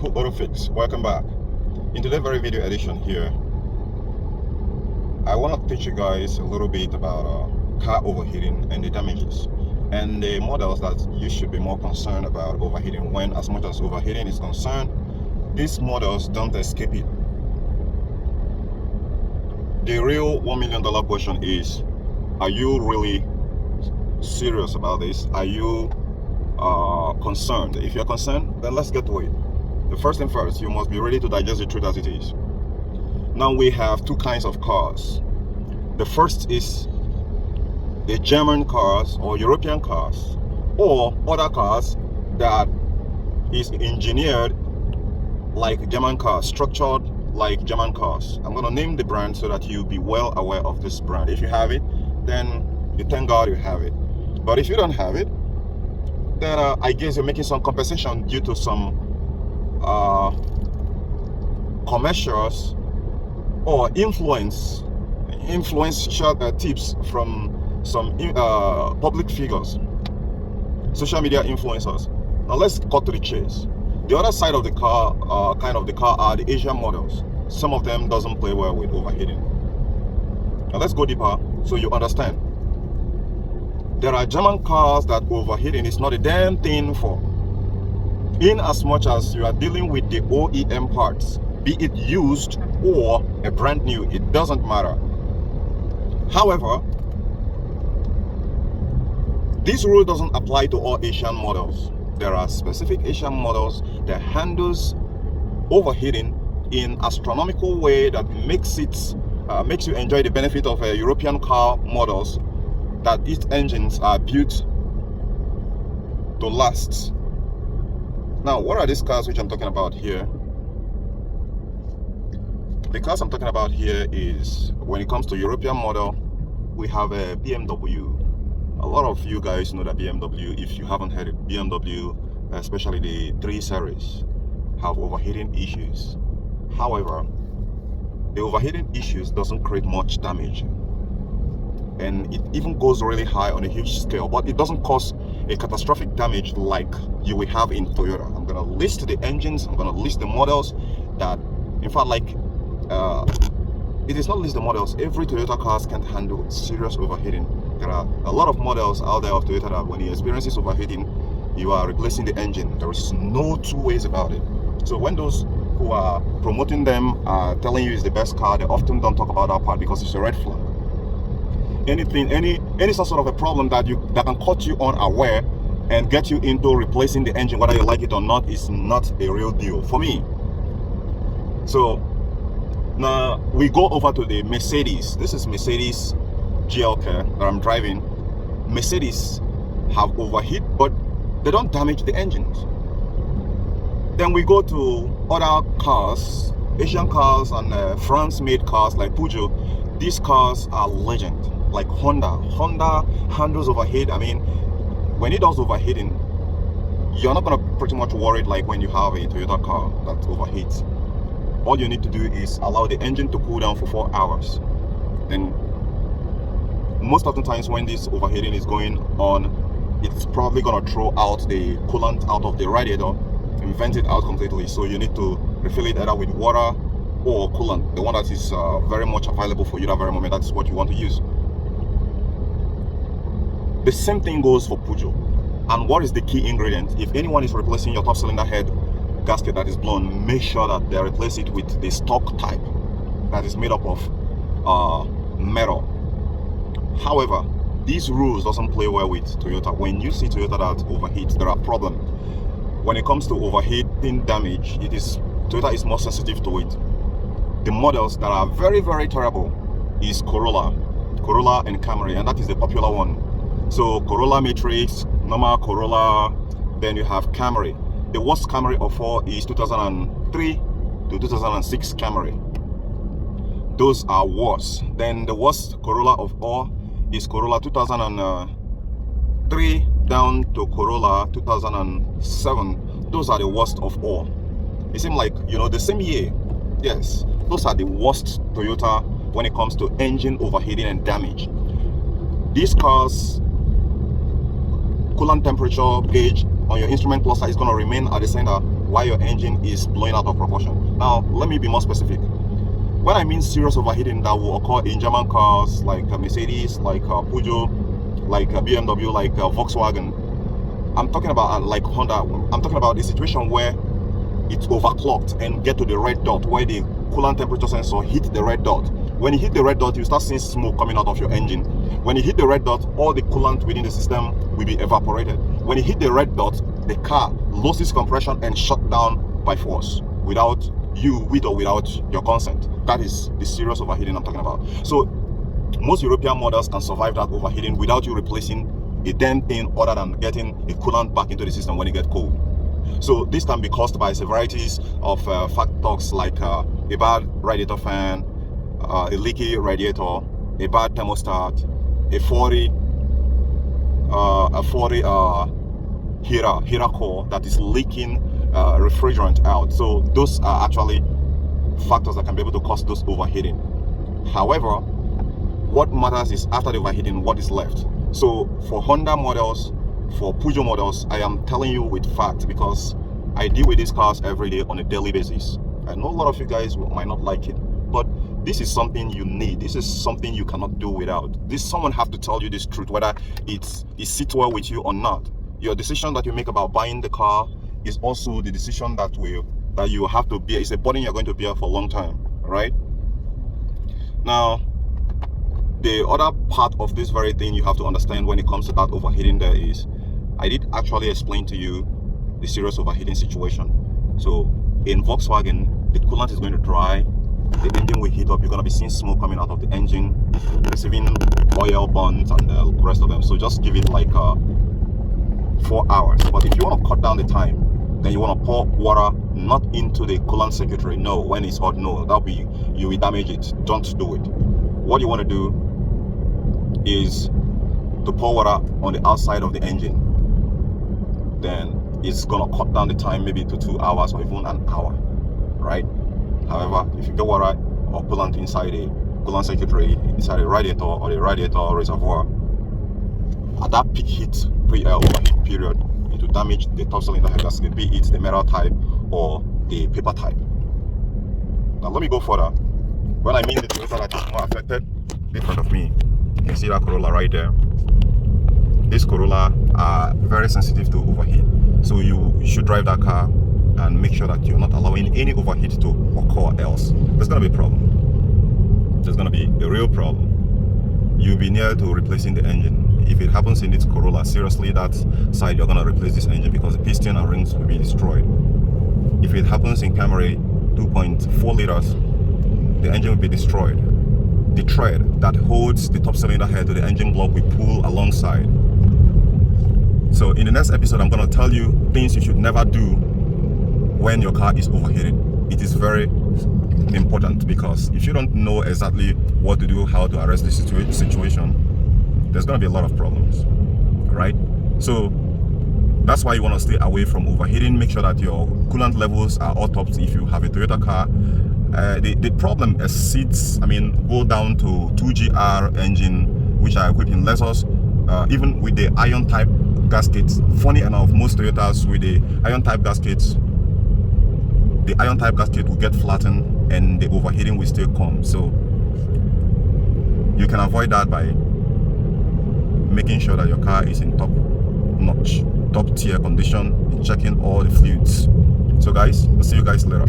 Auto Fix, welcome back. In today's very video edition here, I want to teach you guys a little bit about car overheating and the damages and the models that you should be more concerned about overheating. When as much as overheating is concerned, these models don't escape it. The real $1 million question is, are you really serious about this? Are you concerned? If you're concerned, then let's get to it. The first thing first, you must be ready to digest the truth as it is. Now we have two kinds of cars. The first is the German cars or European cars or other cars that is engineered like German cars, structured like German cars. I'm going to name the brand so that you'll be well aware of this brand. If you have it, then you thank God you have it. But if you don't have it, then I guess you're making some compensation due to some commercials or influential tips from some public figures, social media influencers. Now let's cut to the chase. The other side of the car, are the Asian models. Some of them doesn't play well with overheating. Now let's go deeper so you understand. There are German cars that overheating is not a damn thing for. In as much as you are dealing with the OEM parts, be it used or a brand new, it doesn't matter. However, this rule doesn't apply to all Asian models. There are specific Asian models that handles overheating in astronomical way that makes you enjoy the benefit of European car models, that its engines are built to last. Now, what are these cars which I'm talking about here? The cars I'm talking about here is, when it comes to European model, we have a BMW. A lot of you guys know that BMW, if you haven't heard it, BMW, especially the 3 Series, have overheating issues. However, the overheating issues doesn't create much damage. And it even goes really high on a huge scale, but it doesn't cause a catastrophic damage like you will have in Toyota. I'm going to list the engines, I'm going to list the models that, in fact, it is not list the models. Every Toyota cars can't handle serious overheating. There are a lot of models out there of Toyota that when it experiences overheating, you are replacing the engine. There is no two ways about it. So when those who are promoting them are telling you it's the best car, they often don't talk about that part because it's a red flag. Any sort of a problem that can caught you unaware and get you into replacing the engine, whether you like it or not, is not a real deal for me. So now we go over to the Mercedes. This is Mercedes GL car that I'm driving. Mercedes have overheat, but they don't damage the engines. Then we go to other cars, Asian cars and France-made cars like Peugeot. These cars are legend. Like Honda handles overheat. I mean, when it does overheating, you're not gonna pretty much worried like when you have a Toyota car that overheats. All you need to do is allow the engine to cool down for 4 hours. Then most of the times when this overheating is going on, it's probably gonna throw out the coolant out of the radiator and vent it out completely. So you need to refill it either with water or coolant, the one that is very much available for you that very moment. That's what you want to use. The same thing goes for Peugeot. And what is the key ingredient? If anyone is replacing your top cylinder head gasket that is blown, make sure that they replace it with the stock type that is made up of metal. However, these rules doesn't play well with Toyota. When you see Toyota that overheats, there are problems. When it comes to overheating damage, Toyota is more sensitive to it. The models that are very, very terrible is Corolla and Camry, and that is the popular one. So Corolla Matrix, normal Corolla, then you have Camry. The worst Camry of all is 2003 to 2006 Camry. Those are worse. Then the worst Corolla of all is Corolla 2003 down to Corolla 2007. Those are the worst of all. It seems like, the same year. Yes, those are the worst Toyota when it comes to engine overheating and damage. These cars, coolant temperature gauge on your instrument cluster is going to remain at the center why your engine is blowing out of proportion. Now, let me be more specific. When I mean serious overheating that will occur in German cars like Mercedes, like Peugeot, like BMW, like Volkswagen, I'm talking about like Honda. I'm talking about the situation where it's overclocked and get to the red dot, where the coolant temperature sensor hit the red dot. When you hit the red dot, you start seeing smoke coming out of your engine. When you hit the red dot, all the coolant within the system will be evaporated. When you hit the red dot, the car loses compression and shut down by force without you, with or without your consent. That is the serious overheating I'm talking about. So most European models can survive that overheating without you replacing a damn thing other than getting a coolant back into the system when it gets cold. So this can be caused by varieties of factors like a bad radiator fan, a leaky radiator, a bad thermostat, a 40 heater core that is leaking refrigerant out. So those are actually factors that can be able to cause those overheating. However, what matters is after the overheating, what is left. So for Honda models, for Peugeot models, I am telling you with fact because I deal with these cars every day on a daily basis. I know a lot of you guys might not like it, but this is something you need. This is something you cannot do without. Someone have to tell you this truth, whether it sits well with you or not. Your decision that you make about buying the car is also the decision that you have to bear. It's a burden you're going to bear for a long time, right? Now, the other part of this very thing you have to understand when it comes to that overheating there is, I did actually explain to you the serious overheating situation. So in Volkswagen, the coolant is going to dry, the engine will heat up, you're going to be seeing smoke coming out of the engine, receiving oil burns and the rest of them. So just give it like 4 hours. But if you want to cut down the time, then you want to pour water not into the coolant circuitry. No, when it's hot, no, you will damage it. Don't do it. What you want to do is to pour water on the outside of the engine. Then it's gonna cut down the time maybe to 2 hours or even an hour, right? However, if you get water or coolant inside a coolant circuitry, inside a radiator or the radiator reservoir, at that peak heat overheat period, it will damage the top cylinder head gasket, be it the metal type or the paper type. Now let me go further. When I mean the Toyota that is more affected, in front of me, you can see that Corolla right there. This Corolla are very sensitive to overheat, so you should drive that car and make sure that you're not allowing any overheat to occur, else there's going to be a problem. There's going to be a real problem. You'll be near to replacing the engine. If it happens in this Corolla, seriously, that side you're going to replace this engine because the piston and rings will be destroyed. If it happens in Camry 2.4 liters, the engine will be destroyed. The thread that holds the top cylinder head to the engine block will pull alongside. So in the next episode, I'm going to tell you things you should never do when your car is overheating. It is very important because if you don't know exactly what to do, how to arrest this situation, there's going to be a lot of problems, right? So that's why you want to stay away from overheating. Make sure that your coolant levels are all topped if you have a Toyota car. The problem go down to 2GR engine, which are equipped in Lexus, even with the iron type gaskets. Funny enough, most Toyotas with the iron type gaskets, the iron type gasket will get flattened and the overheating will still come. So you can avoid that by making sure that your car is in top notch, top tier condition, and checking all the fluids. So guys, I'll see you guys later.